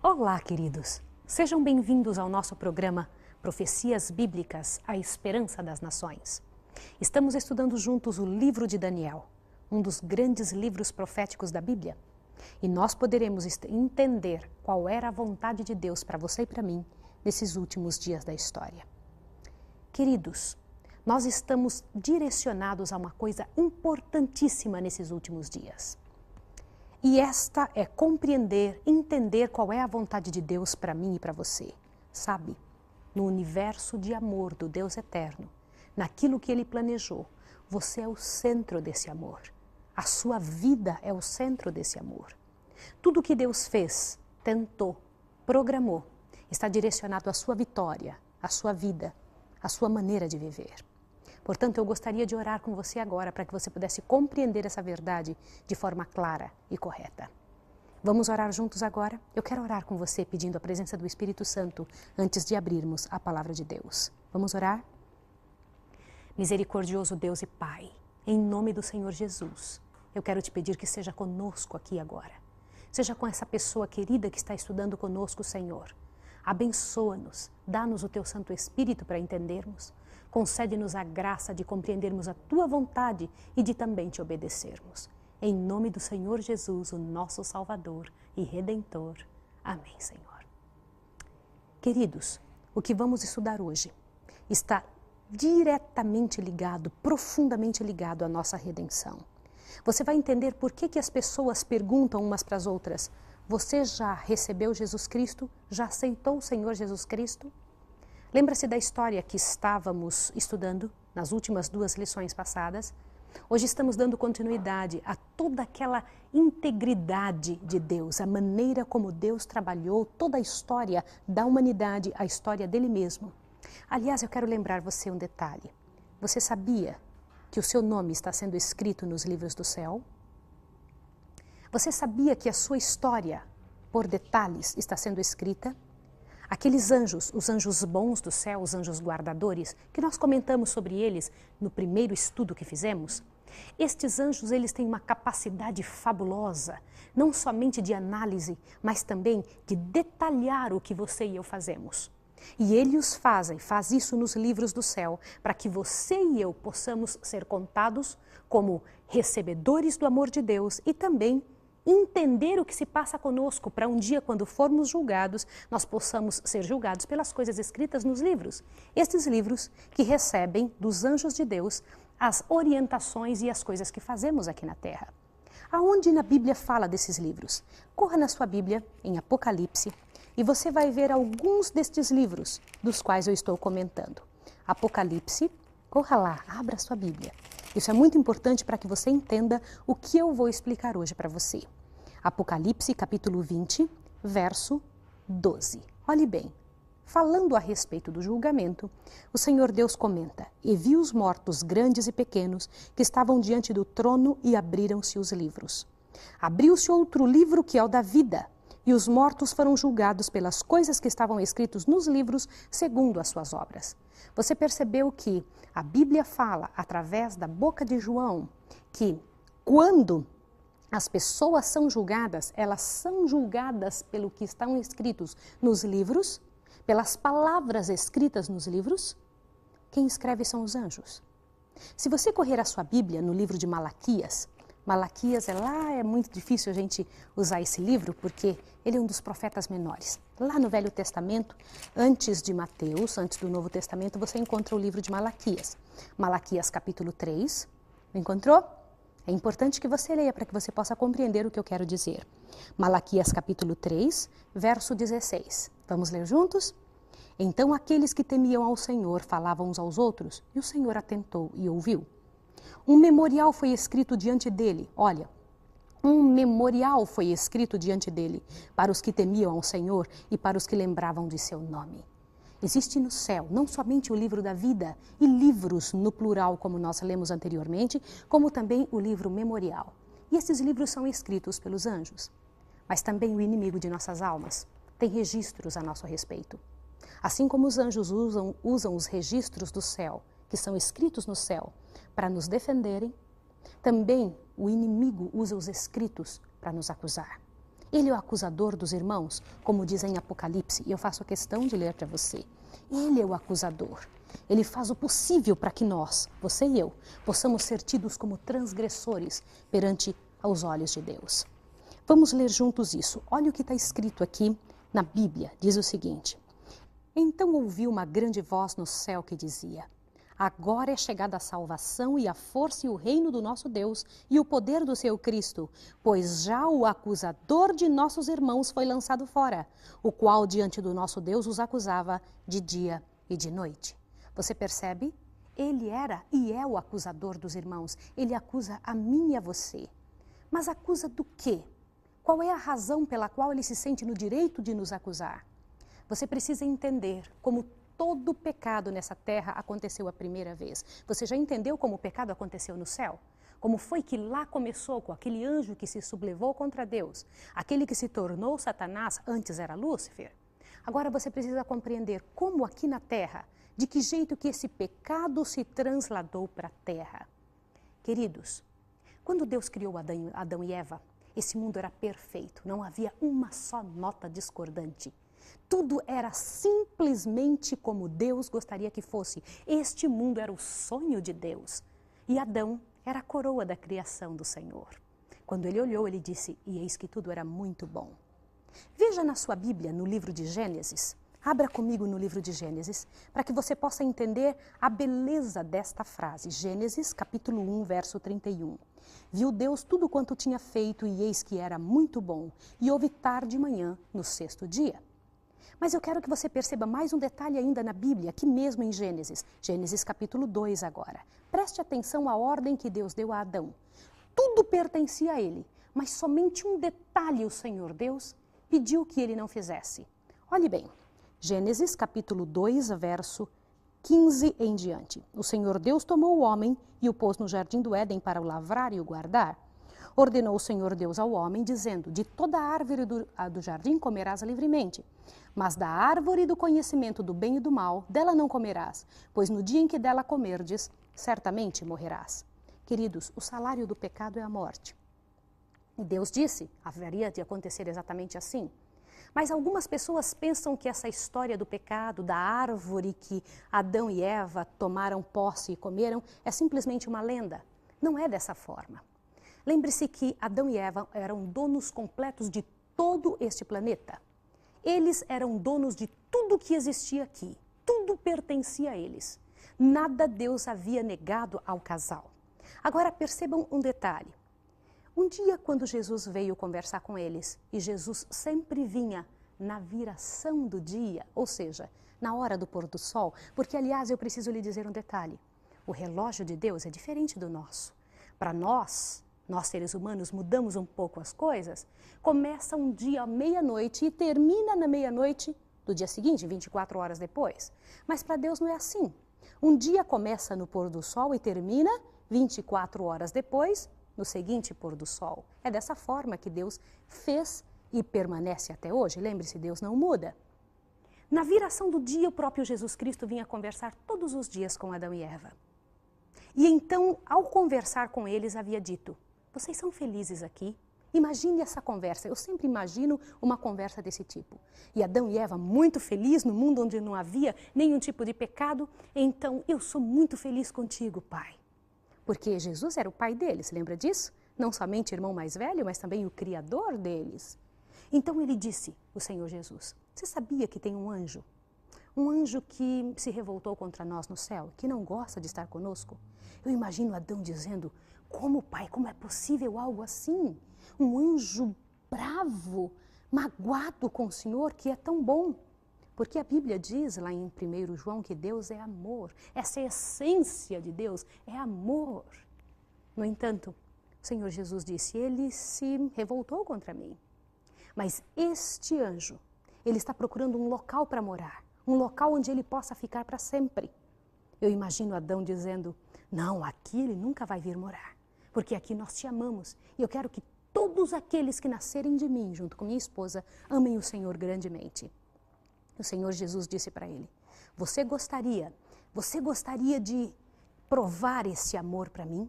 Olá, queridos! Sejam bem-vindos ao nosso programa Profecias Bíblicas, a Esperança das Nações. Estamos estudando juntos o livro de Daniel, um dos grandes livros proféticos da Bíblia. E nós poderemos entender qual era a vontade de Deus para você e para mim nesses últimos dias da história. Queridos, nós estamos direcionados a uma coisa importantíssima nesses últimos dias. E esta é compreender, entender qual é a vontade de Deus para mim e para você. Sabe, no universo de amor do Deus eterno, naquilo que Ele planejou, você é o centro desse amor. A sua vida é o centro desse amor. Tudo que Deus fez, tentou, programou, está direcionado à sua vitória, à sua vida, à sua maneira de viver. Portanto, eu gostaria de orar com você agora para que você pudesse compreender essa verdade de forma clara e correta. Vamos orar juntos agora? Eu quero orar com você pedindo a presença do Espírito Santo antes de abrirmos a palavra de Deus. Vamos orar? Misericordioso Deus e Pai, em nome do Senhor Jesus, eu quero te pedir que seja conosco aqui agora. Seja com essa pessoa querida que está estudando conosco, Senhor. Abençoa-nos, dá-nos o Teu Santo Espírito para entendermos. Concede-nos a graça de compreendermos a Tua vontade e de também Te obedecermos. Em nome do Senhor Jesus, o nosso Salvador e Redentor. Amém, Senhor. Queridos, o que vamos estudar hoje está diretamente ligado, profundamente ligado à nossa redenção. Você vai entender por que as pessoas perguntam umas para as outras: você já recebeu Jesus Cristo? Já aceitou o Senhor Jesus Cristo? Lembra-se da história que estávamos estudando nas últimas 2 lições passadas? Hoje estamos dando continuidade a toda aquela integridade de Deus, a maneira como Deus trabalhou toda a história da humanidade, a história dele mesmo. Aliás, eu quero lembrar você um detalhe. Você sabia que o seu nome está sendo escrito nos livros do céu? Você sabia que a sua história, por detalhes, está sendo escrita? Aqueles anjos, os anjos bons do céu, os anjos guardadores, que nós comentamos sobre eles no primeiro estudo que fizemos, estes anjos, eles têm uma capacidade fabulosa, não somente de análise, mas também de detalhar o que você e eu fazemos. E ele os faz isso nos livros do céu, para que você e eu possamos ser contados como recebedores do amor de Deus e também entender o que se passa conosco, para um dia, quando formos julgados, nós possamos ser julgados pelas coisas escritas nos livros. Estes livros que recebem dos anjos de Deus as orientações e as coisas que fazemos aqui na Terra. Aonde na Bíblia fala desses livros? Corra na sua Bíblia, em Apocalipse, e você vai ver alguns destes livros, dos quais eu estou comentando. Apocalipse, corra lá, abra a sua Bíblia. Isso é muito importante para que você entenda o que eu vou explicar hoje para você. Apocalipse, capítulo 20, verso 12. Olhe bem, falando a respeito do julgamento, o Senhor Deus comenta: "E vi os mortos, grandes e pequenos, que estavam diante do trono, e abriram-se os livros. Abriu-se outro livro, que é o da vida, e os mortos foram julgados pelas coisas que estavam escritas nos livros, segundo as suas obras." Você percebeu que a Bíblia fala, através da boca de João, que quando as pessoas são julgadas, elas são julgadas pelo que estão escritos nos livros, pelas palavras escritas nos livros. Quem escreve são os anjos. Se você correr a sua Bíblia no livro de Malaquias, Malaquias é muito difícil a gente usar esse livro, porque ele é um dos profetas menores. Lá no Velho Testamento, antes de Mateus, antes do Novo Testamento, você encontra o livro de Malaquias. Malaquias capítulo 3, encontrou? É importante que você leia para que você possa compreender o que eu quero dizer. Malaquias capítulo 3, verso 16. Vamos ler juntos? Então aqueles que temiam ao Senhor falavam uns aos outros, e o Senhor atentou e ouviu. Um memorial foi escrito diante dele, olha, um memorial foi escrito diante dele para os que temiam ao Senhor e para os que lembravam de seu nome. Existe no céu não somente o livro da vida e livros no plural, como nós lemos anteriormente, como também o livro memorial. E esses livros são escritos pelos anjos. Mas também o inimigo de nossas almas tem registros a nosso respeito. Assim como os anjos usam os registros do céu, que são escritos no céu, para nos defenderem, também o inimigo usa os escritos para nos acusar. Ele é o acusador dos irmãos, como diz em Apocalipse, e eu faço questão de ler para você. Ele é o acusador. Ele faz o possível para que nós, você e eu, possamos ser tidos como transgressores perante aos olhos de Deus. Vamos ler juntos isso. Olha o que está escrito aqui na Bíblia. Diz o seguinte: Então ouvi uma grande voz no céu que dizia: Agora é chegada a salvação e a força e o reino do nosso Deus e o poder do seu Cristo, pois já o acusador de nossos irmãos foi lançado fora, o qual diante do nosso Deus os acusava de dia e de noite. Você percebe? Ele era e é o acusador dos irmãos. Ele acusa a mim e a você. Mas acusa do quê? Qual é a razão pela qual ele se sente no direito de nos acusar? Você precisa entender como todo pecado nessa terra aconteceu a primeira vez. Você já entendeu como o pecado aconteceu no céu? Como foi que lá começou com aquele anjo que se sublevou contra Deus? Aquele que se tornou Satanás, antes era Lúcifer. Agora você precisa compreender como aqui na terra, de que jeito que esse pecado se transladou para a terra. Queridos, quando Deus criou Adão e Eva, esse mundo era perfeito, não havia uma só nota discordante. Tudo era simplesmente como Deus gostaria que fosse. Este mundo era o sonho de Deus. E Adão era a coroa da criação do Senhor. Quando ele olhou, ele disse, e eis que tudo era muito bom. Veja na sua Bíblia, no livro de Gênesis, abra comigo no livro de Gênesis, para que você possa entender a beleza desta frase. Gênesis, capítulo 1, verso 31. Viu Deus tudo quanto tinha feito, e eis que era muito bom. E houve tarde e manhã no sexto dia. Mas eu quero que você perceba mais um detalhe ainda na Bíblia, aqui mesmo em Gênesis. Gênesis capítulo 2 agora. Preste atenção à ordem que Deus deu a Adão. Tudo pertencia a ele, mas somente um detalhe o Senhor Deus pediu que ele não fizesse. Olhe bem, Gênesis capítulo 2, verso 15 em diante. O Senhor Deus tomou o homem e o pôs no jardim do Éden para o lavrar e o guardar. Ordenou o Senhor Deus ao homem, dizendo, de toda árvore do jardim comerás livremente, mas da árvore do conhecimento do bem e do mal, dela não comerás, pois no dia em que dela comerdes, certamente morrerás. Queridos, o salário do pecado é a morte. E Deus disse, haveria de acontecer exatamente assim. Mas algumas pessoas pensam que essa história do pecado, da árvore que Adão e Eva tomaram posse e comeram, é simplesmente uma lenda. Não é dessa forma. Lembre-se que Adão e Eva eram donos completos de todo este planeta. Eles eram donos de tudo que existia aqui. Tudo pertencia a eles. Nada Deus havia negado ao casal. Agora percebam um detalhe. Um dia, quando Jesus veio conversar com eles, e Jesus sempre vinha na viração do dia, ou seja, na hora do pôr do sol, porque, aliás, eu preciso lhe dizer um detalhe. O relógio de Deus é diferente do nosso. Para nós seres humanos mudamos um pouco as coisas, começa um dia à meia-noite e termina na meia-noite do dia seguinte, 24 horas depois. Mas para Deus não é assim. Um dia começa no pôr do sol e termina 24 horas depois, no seguinte pôr do sol. É dessa forma que Deus fez e permanece até hoje. Lembre-se, Deus não muda. Na viração do dia, o próprio Jesus Cristo vinha conversar todos os dias com Adão e Eva. E então, ao conversar com eles, havia dito, vocês são felizes aqui? Imagine essa conversa. Eu sempre imagino uma conversa desse tipo. E Adão e Eva muito felizes no mundo onde não havia nenhum tipo de pecado. Então, eu sou muito feliz contigo, Pai. Porque Jesus era o pai deles, lembra disso? Não somente irmão mais velho, mas também o criador deles. Então ele disse, o Senhor Jesus, você sabia que tem um anjo? Um anjo que se revoltou contra nós no céu, que não gosta de estar conosco? Eu imagino Adão dizendo, como pai, como é possível algo assim? Um anjo bravo, magoado com o Senhor, que é tão bom. Porque a Bíblia diz lá em 1 João que Deus é amor. Essa essência de Deus é amor. No entanto, o Senhor Jesus disse, ele se revoltou contra mim. Mas este anjo, ele está procurando um local para morar. Um local onde ele possa ficar para sempre. Eu imagino Adão dizendo, não, aqui ele nunca vai vir morar. Porque aqui nós te amamos. E eu quero que todos aqueles que nascerem de mim, junto com minha esposa, amem o Senhor grandemente. O Senhor Jesus disse para ele, você gostaria de provar esse amor para mim?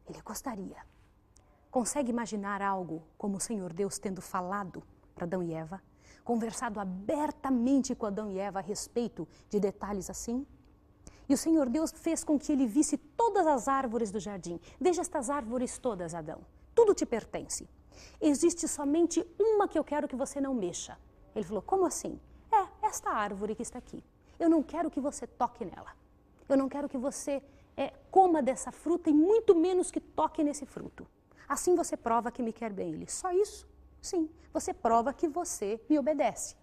Ele gostaria. Consegue imaginar algo como o Senhor Deus tendo falado para Adão e Eva? Conversado abertamente com Adão e Eva a respeito de detalhes assim? E o Senhor Deus fez com que ele visse todas as árvores do jardim. Veja estas árvores todas, Adão. Tudo te pertence. Existe somente uma que eu quero que você não mexa. Ele falou, como assim? Esta árvore que está aqui. Eu não quero que você toque nela. Eu não quero que você coma dessa fruta e muito menos que toque nesse fruto. Assim você prova que me quer bem. Ele, só isso? Sim, você prova que você me obedece.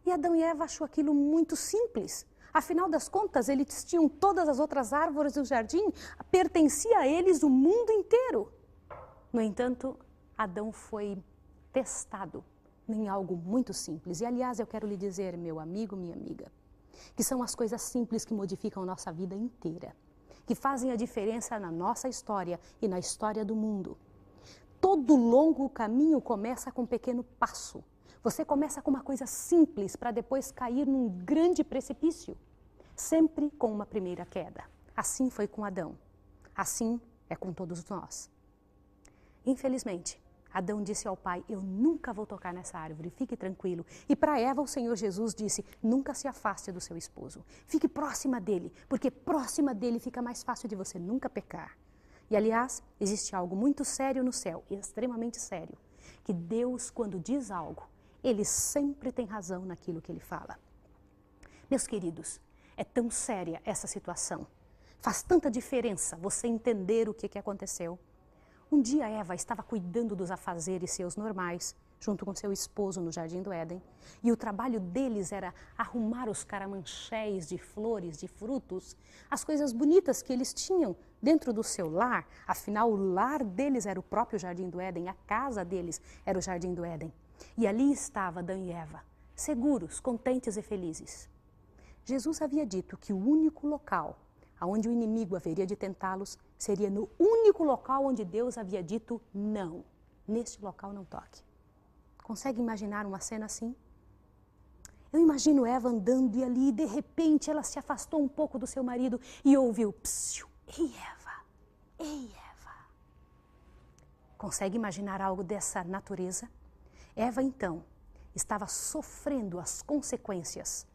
E Adão e Eva achou aquilo muito simples. Afinal das contas, eles tinham todas as outras árvores do jardim, pertencia a eles o mundo inteiro. No entanto, Adão foi testado em algo muito simples. E, aliás, eu quero lhe dizer, meu amigo, minha amiga, que são as coisas simples que modificam nossa vida inteira, que fazem a diferença na nossa história e na história do mundo. Todo longo caminho começa com um pequeno passo. Você começa com uma coisa simples para depois cair num grande precipício, sempre com uma primeira queda. Assim foi com Adão. Assim é com todos nós. Infelizmente, Adão disse ao pai, eu nunca vou tocar nessa árvore, fique tranquilo. E para Eva o Senhor Jesus disse, nunca se afaste do seu esposo. Fique próxima dele, porque próxima dele fica mais fácil de você nunca pecar. E aliás, existe algo muito sério no céu, extremamente sério, que Deus, quando diz algo, ele sempre tem razão naquilo que ele fala. Meus queridos, é tão séria essa situação. Faz tanta diferença você entender o que aconteceu. Um dia Eva estava cuidando dos afazeres seus normais, junto com seu esposo no Jardim do Éden, e o trabalho deles era arrumar os caramanchés de flores, de frutos, as coisas bonitas que eles tinham dentro do seu lar. Afinal, o lar deles era o próprio Jardim do Éden, a casa deles era o Jardim do Éden. E ali estava Adão e Eva, seguros, contentes e felizes. Jesus havia dito que o único local onde o inimigo haveria de tentá-los seria no único local onde Deus havia dito não. Neste local não toque. Consegue imaginar uma cena assim? Eu imagino Eva andando e ali, de repente, ela se afastou um pouco do seu marido e ouviu, psiu, ei Eva, ei Eva. Consegue imaginar algo dessa natureza? Eva, então, estava sofrendo as consequências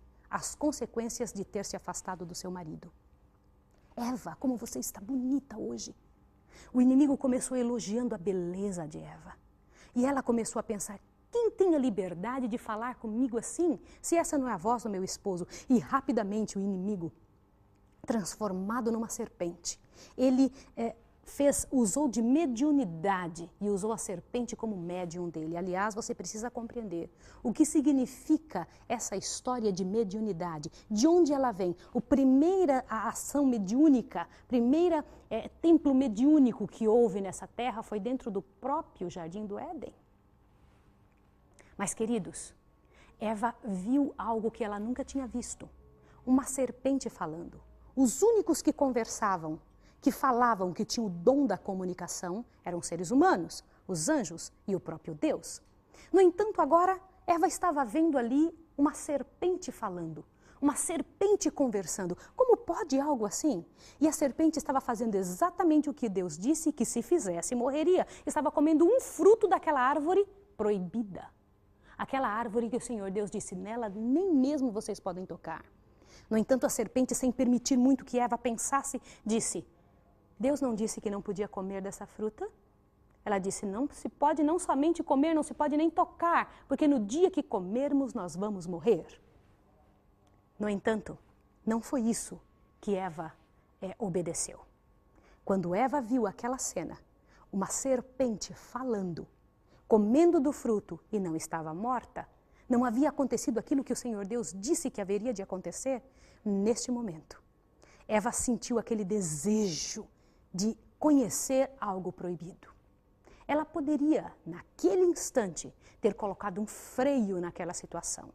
de ter se afastado do seu marido. Eva, como você está bonita hoje. O inimigo começou elogiando a beleza de Eva. E ela começou a pensar, quem tem a liberdade de falar comigo assim, se essa não é a voz do meu esposo? E rapidamente o inimigo, transformado numa serpente, ele usou de mediunidade e usou a serpente como médium dele. Aliás, você precisa compreender o que significa essa história de mediunidade, de onde ela vem. A ação mediúnica, primeira templo mediúnico que houve nessa terra foi dentro do próprio Jardim do Éden. Mas, queridos, Eva viu algo que ela nunca tinha visto, uma serpente falando. Os únicos que conversavam, que falavam, que tinham o dom da comunicação, eram seres humanos, os anjos e o próprio Deus. No entanto, agora, Eva estava vendo ali uma serpente falando, uma serpente conversando. Como pode algo assim? E a serpente estava fazendo exatamente o que Deus disse que se fizesse morreria. Estava comendo um fruto daquela árvore proibida. Aquela árvore que o Senhor Deus disse, nela nem mesmo vocês podem tocar. No entanto, a serpente, sem permitir muito que Eva pensasse, disse, Deus não disse que não podia comer dessa fruta? Ela disse, não se pode não somente comer, não se pode nem tocar, porque no dia que comermos nós vamos morrer. No entanto, não foi isso que Eva obedeceu. Quando Eva viu aquela cena, uma serpente falando, comendo do fruto e não estava morta, não havia acontecido aquilo que o Senhor Deus disse que haveria de acontecer, neste momento, Eva sentiu aquele desejo de conhecer algo proibido. Ela poderia, naquele instante, ter colocado um freio naquela situação.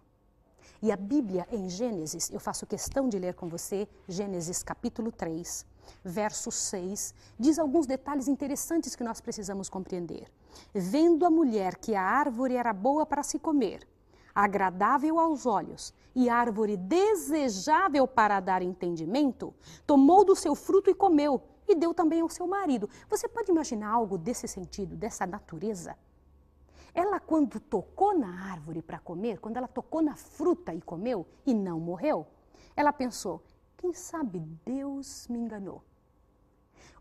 E a Bíblia, em Gênesis, eu faço questão de ler com você, Gênesis capítulo 3, verso 6, diz alguns detalhes interessantes que nós precisamos compreender. Vendo a mulher que a árvore era boa para se comer, agradável aos olhos e árvore desejável para dar entendimento, tomou do seu fruto e comeu. e deu também ao seu marido. Você pode imaginar algo desse sentido, dessa natureza? Ela, quando tocou na árvore para comer, quando ela tocou na fruta e comeu e não morreu, ela pensou, quem sabe Deus me enganou.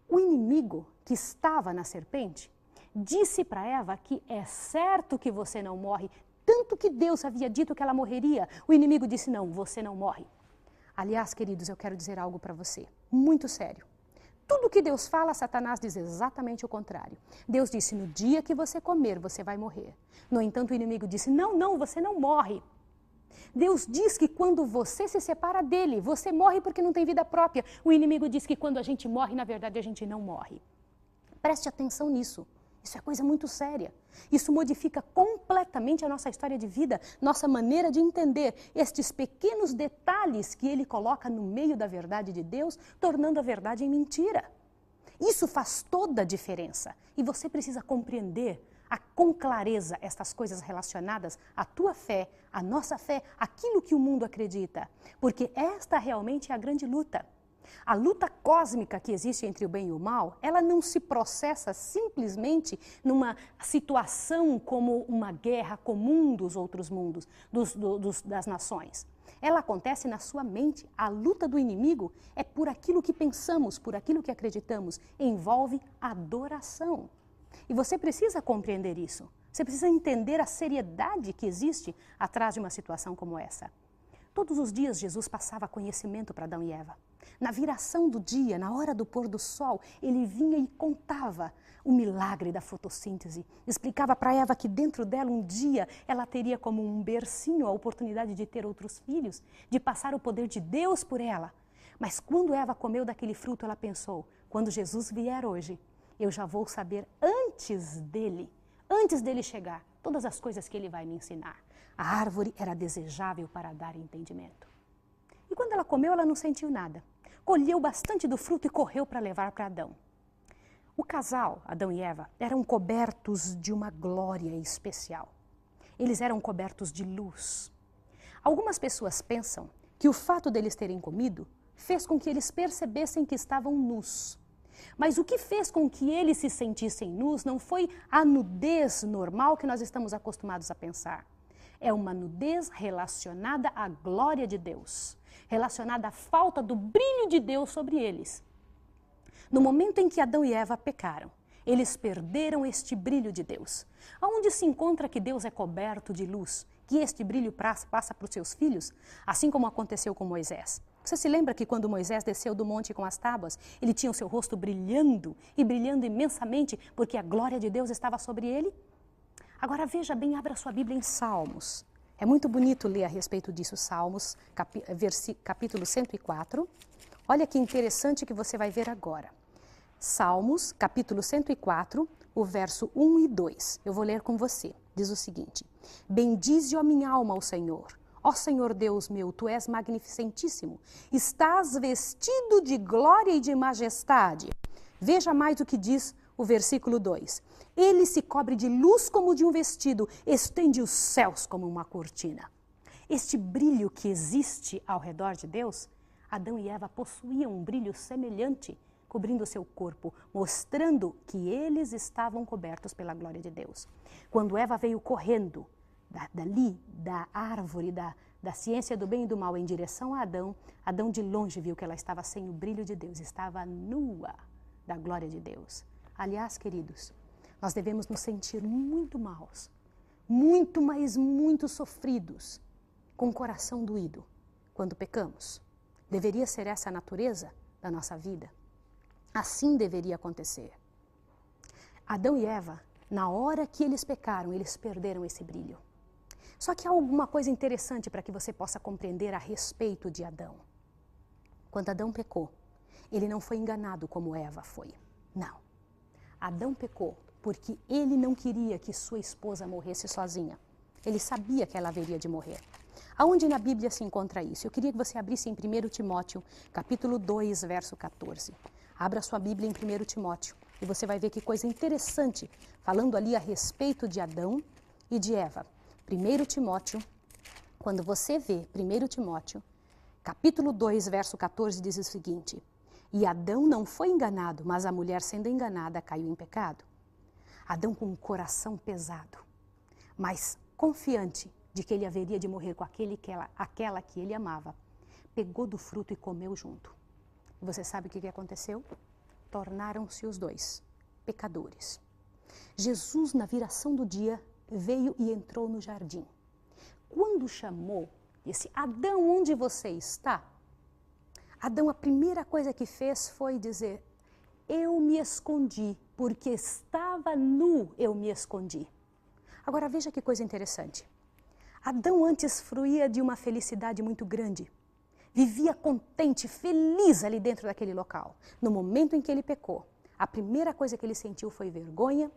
O inimigo que estava na serpente disse para Eva que é certo que você não morre, tanto que Deus havia dito que ela morreria. O inimigo disse, não, você não morre. Aliás, queridos, eu quero dizer algo para você, muito sério. Tudo que Deus fala, Satanás diz exatamente o contrário. Deus disse, no dia que você comer, você vai morrer. No entanto, o inimigo disse, não, você não morre. Deus diz que quando você se separa dele, você morre porque não tem vida própria. O inimigo diz que quando a gente morre, na verdade, a gente não morre. Preste atenção nisso. Isso é coisa muito séria. Isso modifica completamente a nossa história de vida, nossa maneira de entender estes pequenos detalhes que ele coloca no meio da verdade de Deus, tornando a verdade em mentira. Isso faz toda a diferença. E você precisa compreender com clareza estas coisas relacionadas à tua fé, à nossa fé, aquilo que o mundo acredita. Porque esta realmente é a grande luta. A luta cósmica que existe entre o bem e o mal, ela não se processa simplesmente numa situação como uma guerra comum dos outros mundos, das nações. Ela acontece na sua mente. A luta do inimigo é por aquilo que pensamos, por aquilo que acreditamos. Envolve adoração. E você precisa compreender isso. Você precisa entender a seriedade que existe atrás de uma situação como essa. Todos os dias Jesus passava conhecimento para Adão e Eva. Na viração do dia, na hora do pôr do sol, ele vinha e contava o milagre da fotossíntese. Explicava para Eva que dentro dela um dia ela teria como um bercinho a oportunidade de ter outros filhos, de passar o poder de Deus por ela. Mas quando Eva comeu daquele fruto, ela pensou, quando Jesus vier hoje, eu já vou saber antes dele chegar, todas as coisas que ele vai me ensinar. A árvore era desejável para dar entendimento. E quando ela comeu, ela não sentiu nada. Colheu bastante do fruto e correu para levar para Adão. O casal, Adão e Eva, eram cobertos de uma glória especial. Eles eram cobertos de luz. Algumas pessoas pensam que o fato deles terem comido fez com que eles percebessem que estavam nus. Mas o que fez com que eles se sentissem nus não foi a nudez normal que nós estamos acostumados a pensar. É uma nudez relacionada à glória de Deus, relacionada à falta do brilho de Deus sobre eles. No momento em que Adão e Eva pecaram, eles perderam este brilho de Deus. Aonde se encontra que Deus é coberto de luz, que este brilho passa para os seus filhos, assim como aconteceu com Moisés. Você se lembra que quando Moisés desceu do monte com as tábuas, ele tinha o seu rosto brilhando e brilhando imensamente porque a glória de Deus estava sobre ele? Agora veja bem, abra sua Bíblia em Salmos. É muito bonito ler a respeito disso, Salmos, capítulo 104. Olha que interessante que você vai ver agora. Salmos, capítulo 104, o verso 1 e 2. Eu vou ler com você. Diz o seguinte: bendize, ó minha alma, ao Senhor. Ó Senhor Deus meu, tu és magnificentíssimo. Estás vestido de glória e de majestade. Veja mais o que diz o versículo 2. Ele se cobre de luz como de um vestido, estende os céus como uma cortina. Este brilho que existe ao redor de Deus, Adão e Eva possuíam um brilho semelhante, cobrindo o seu corpo, mostrando que eles estavam cobertos pela glória de Deus. Quando Eva veio correndo dali, da árvore, da ciência do bem e do mal em direção a Adão, Adão de longe viu que ela estava sem o brilho de Deus, estava nua da glória de Deus. Aliás, queridos, nós devemos nos sentir muito maus, muito, mas muito sofridos, com o coração doído, quando pecamos. Deveria ser essa a natureza da nossa vida. Assim deveria acontecer. Adão e Eva, na hora que eles pecaram, eles perderam esse brilho. Só que há alguma coisa interessante para que você possa compreender a respeito de Adão. Quando Adão pecou, ele não foi enganado como Eva foi. Não. Adão pecou porque ele não queria que sua esposa morresse sozinha. Ele sabia que ela haveria de morrer. Aonde na Bíblia se encontra isso? Eu queria que você abrisse em 1 Timóteo, capítulo 2, verso 14. Abra sua Bíblia em 1 Timóteo e você vai ver que coisa interessante, falando ali a respeito de Adão e de Eva. 1 Timóteo, quando você vê 1 Timóteo, capítulo 2, verso 14, diz o seguinte: E Adão não foi enganado, mas a mulher sendo enganada caiu em pecado. Adão com um coração pesado, mas confiante de que ele haveria de morrer com aquela que ele amava, pegou do fruto e comeu junto. E você sabe o que aconteceu? Tornaram-se os dois pecadores. Jesus, na viração do dia, veio e entrou no jardim. Quando chamou, disse: Adão, onde você está? Adão, a primeira coisa que fez foi dizer: eu me escondi, porque estava nu, eu me escondi. Agora veja que coisa interessante. Adão antes fruía de uma felicidade muito grande. Vivia contente, feliz ali dentro daquele local. No momento em que ele pecou, a primeira coisa que ele sentiu foi vergonha,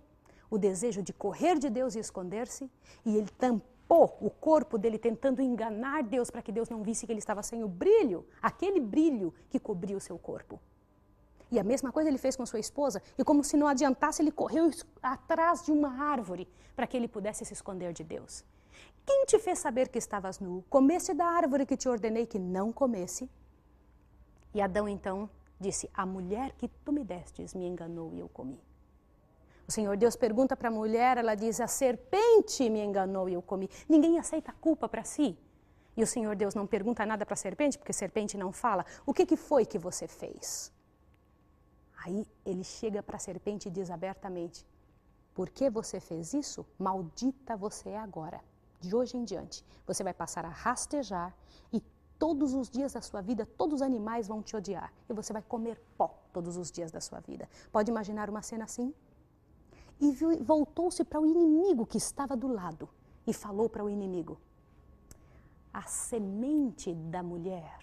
o desejo de correr de Deus e esconder-se, e ele tampou o corpo dele tentando enganar Deus para que Deus não visse que ele estava sem o brilho, aquele brilho que cobria o seu corpo. E a mesma coisa ele fez com sua esposa, e como se não adiantasse, ele correu atrás de uma árvore para que ele pudesse se esconder de Deus. Quem te fez saber que estavas nu? Comeste da árvore que te ordenei que não comesse? E Adão então disse: a mulher que tu me destes me enganou e eu comi. O Senhor Deus pergunta para a mulher, ela diz: a serpente me enganou e eu comi. Ninguém aceita a culpa para si. E o Senhor Deus não pergunta nada para a serpente, porque a serpente não fala. O que foi que você fez? Aí ele chega para a serpente e diz abertamente: por que você fez isso? Maldita você é agora. De hoje em diante, você vai passar a rastejar e todos os dias da sua vida, todos os animais vão te odiar. E você vai comer pó todos os dias da sua vida. Pode imaginar uma cena assim? E voltou-se para o inimigo que estava do lado e falou para o inimigo: a semente da mulher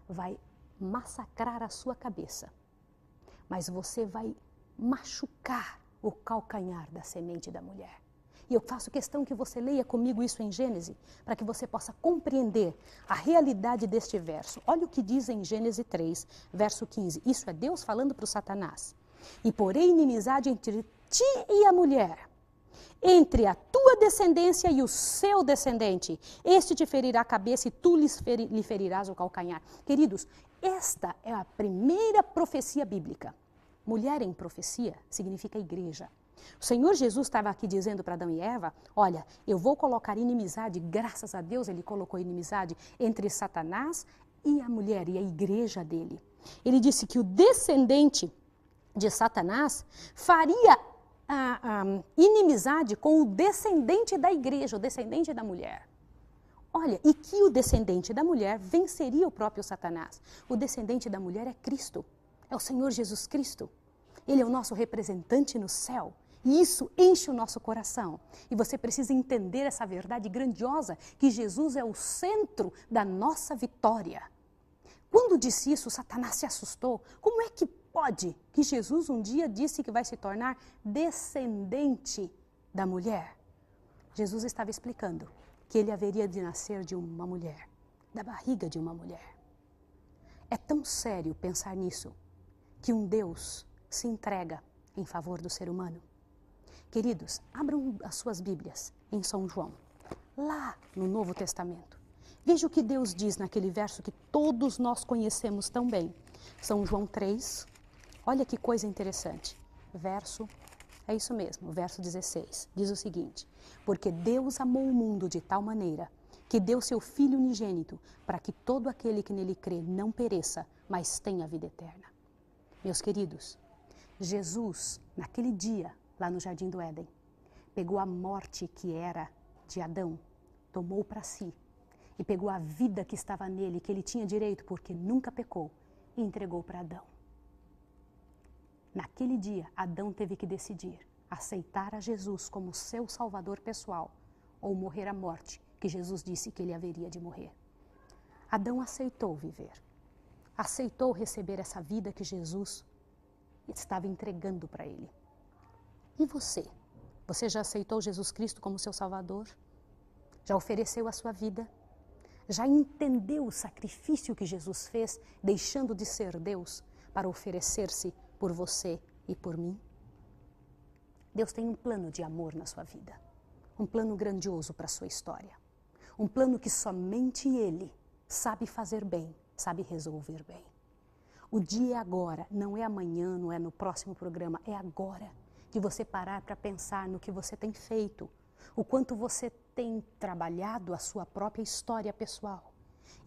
vai massacrar a sua cabeça, mas você vai machucar o calcanhar da semente da mulher. E eu faço questão que você leia comigo isso em Gênesis, para que você possa compreender a realidade deste verso. Olha o que diz em Gênesis 3, verso 15. Isso é Deus falando para o Satanás. E porém inimizade entre ti e a mulher, entre a tua descendência e o seu descendente. Este te ferirá a cabeça e tu lhe ferirás o calcanhar. Queridos, esta é a primeira profecia bíblica. Mulher em profecia significa igreja. O Senhor Jesus estava aqui dizendo para Adão e Eva: olha, eu vou colocar inimizade, graças a Deus ele colocou inimizade entre Satanás e a mulher e a igreja dele. Ele disse que o descendente de Satanás faria inimizade com o descendente da igreja, o descendente da mulher. Olha, e que o descendente da mulher venceria o próprio Satanás. O descendente da mulher é Cristo, é o Senhor Jesus Cristo. Ele é o nosso representante no céu. E isso enche o nosso coração. E você precisa entender essa verdade grandiosa, que Jesus é o centro da nossa vitória. Quando disse isso, Satanás se assustou. Como é que pode que Jesus um dia disse que vai se tornar descendente da mulher? Jesus estava explicando que ele haveria de nascer de uma mulher, da barriga de uma mulher. É tão sério pensar nisso, que um Deus se entrega em favor do ser humano. Queridos, abram as suas Bíblias em São João, lá no Novo Testamento. Veja o que Deus diz naquele verso que todos nós conhecemos tão bem. São João 3, olha que coisa interessante. É isso mesmo, verso 16, diz o seguinte: porque Deus amou o mundo de tal maneira que deu seu Filho unigênito para que todo aquele que nele crê não pereça, mas tenha vida eterna. Meus queridos, Jesus, naquele dia, lá no Jardim do Éden, pegou a morte que era de Adão, tomou para si, e pegou a vida que estava nele, que ele tinha direito porque nunca pecou, e entregou para Adão. Naquele dia, Adão teve que decidir aceitar a Jesus como seu salvador pessoal ou morrer a morte que Jesus disse que ele haveria de morrer. Adão aceitou viver, aceitou receber essa vida que Jesus estava entregando para ele. E você? Você já aceitou Jesus Cristo como seu Salvador? Já ofereceu a sua vida? Já entendeu o sacrifício que Jesus fez, deixando de ser Deus, para oferecer-se por você e por mim? Deus tem um plano de amor na sua vida, um plano grandioso para a sua história, um plano que somente Ele sabe fazer bem, sabe resolver bem. O dia é agora, não é amanhã, não é no próximo programa, é agora de você parar para pensar no que você tem feito, o quanto você tem trabalhado a sua própria história pessoal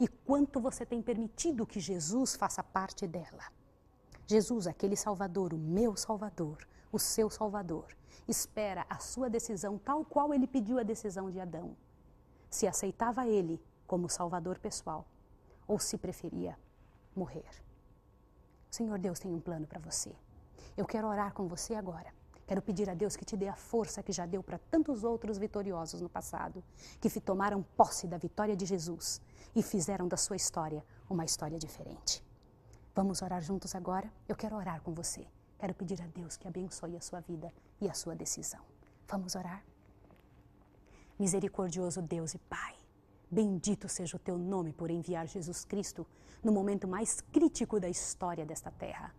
e quanto você tem permitido que Jesus faça parte dela. Jesus, aquele Salvador, o meu Salvador, o seu Salvador, espera a sua decisão tal qual ele pediu a decisão de Adão. Se aceitava ele como Salvador pessoal ou se preferia morrer. O Senhor Deus tem um plano para você. Eu quero orar com você agora. Quero pedir a Deus que te dê a força que já deu para tantos outros vitoriosos no passado, que tomaram posse da vitória de Jesus e fizeram da sua história uma história diferente. Vamos orar juntos agora? Eu quero orar com você. Quero pedir a Deus que abençoe a sua vida e a sua decisão. Vamos orar? Misericordioso Deus e Pai, bendito seja o teu nome por enviar Jesus Cristo no momento mais crítico da história desta terra.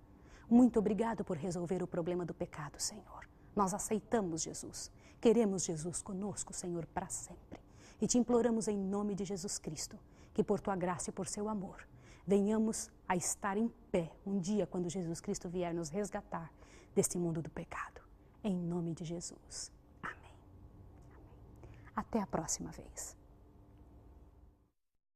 Muito obrigado por resolver o problema do pecado, Senhor. Nós aceitamos Jesus. Queremos Jesus conosco, Senhor, para sempre. E te imploramos em nome de Jesus Cristo, que por tua graça e por seu amor, venhamos a estar em pé um dia quando Jesus Cristo vier nos resgatar deste mundo do pecado. Em nome de Jesus. Amém. Amém. Até a próxima vez.